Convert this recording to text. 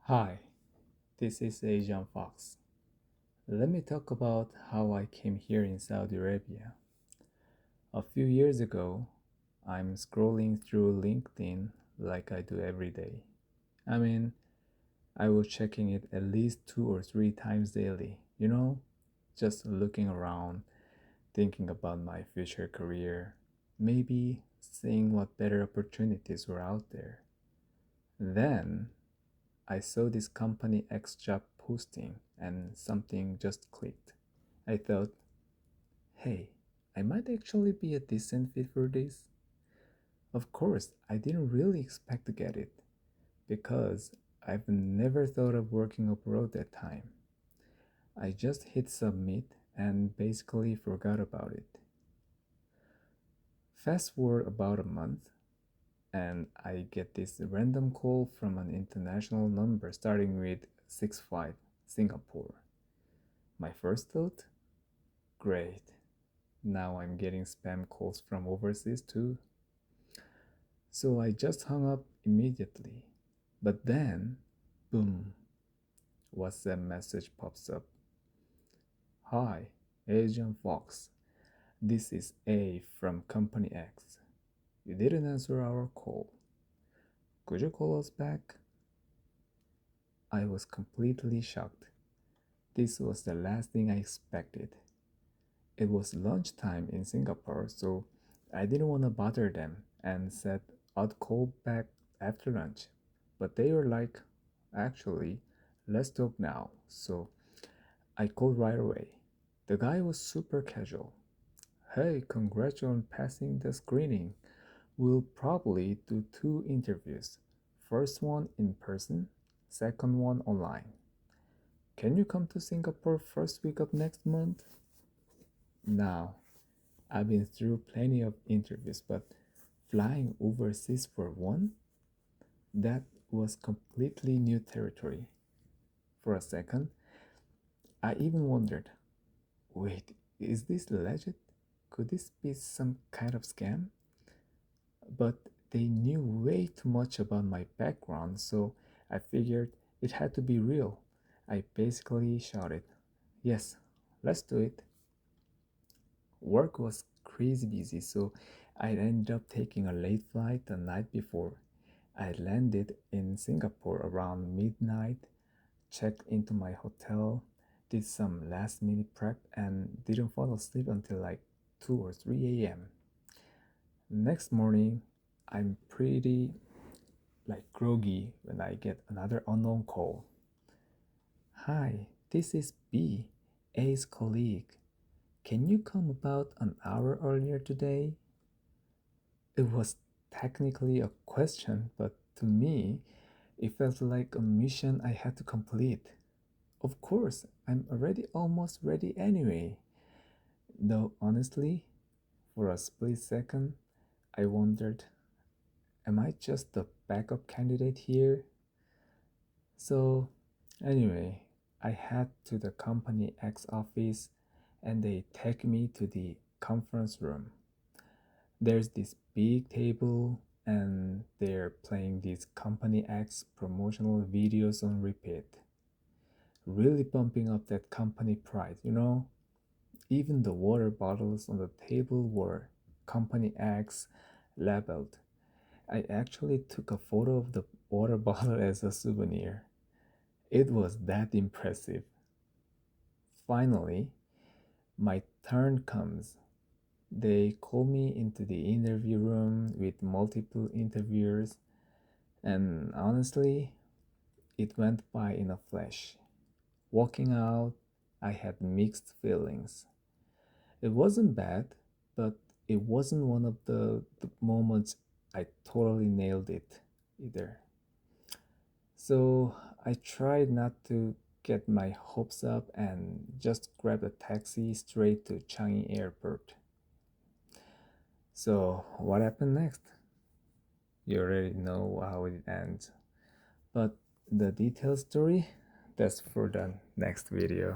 Hi, this is Asian Fox. Let me talk about how I came here in Saudi Arabia. A few years ago, I'm scrolling through LinkedIn like I do every day. I mean, I was checking it at least 2 or 3 times daily, just looking around, thinking about my future career, maybe seeing what better opportunities were out there. Then I saw this company X job posting and something just clicked. I thought, hey, I might actually be a decent fit for this. Of course, I didn't really expect to get it because I've never thought of working abroad that time. I just hit submit and basically forgot about it. Fast forward about a month, and I get this random call from an international number starting with 65 Singapore. My first thought, great. Now I'm getting spam calls from overseas too. So I just hung up immediately. But then, boom, WhatsApp message pops up. Hi, Asian Fox. This is A from Company X. You didn't answer our call. Could you call us back? I was completely shocked. This was the last thing I expected. It was lunchtime in Singapore, so I didn't want to bother them and said I'd call back after lunch. But they were like, actually, let's talk now. So I called right away. The guy was super casual. Hey, congrats on passing the screening. We'll probably do 2 interviews. First one in person, second one online. Can you come to Singapore first week of next month? Now, I've been through plenty of interviews, but flying overseas for one? That was completely new territory. For a second, I even wondered, wait, is this legit? Could this be some kind of scam? But they knew way too much about my background, so I figured it had to be real. I basically shouted, yes, let's do it. Work was crazy busy, so I ended up taking a late flight the night before. I landed in Singapore around midnight, checked into my hotel, did some last minute prep, and didn't fall asleep until like 2 or 3 a.m. Next morning, I'm pretty groggy when I get another unknown call. Hi, this is B, A's colleague. Can you come about an hour earlier today? It was technically a question, but to me, it felt like a mission I had to complete. Of course, I'm already almost ready anyway. Though honestly, for a split second, I wondered, am I just the backup candidate here? So, anyway, I head to the company X office and they take me to the conference room. There's this big table and they're playing these Company X promotional videos on repeat. Really pumping up that company pride. Even the water bottles on the table were Company X labeled. I actually took a photo of the water bottle as a souvenir. It was that impressive. Finally, my turn comes. They call me into the interview room with multiple interviewers, and honestly, it went by in a flash. Walking out, I had mixed feelings. It wasn't bad, but it wasn't one of the moments I totally nailed it either. So I tried not to get my hopes up and just grabbed a taxi straight to Changi Airport. So, what happened next? You already know how it ends. But the detailed story, that's for the next video.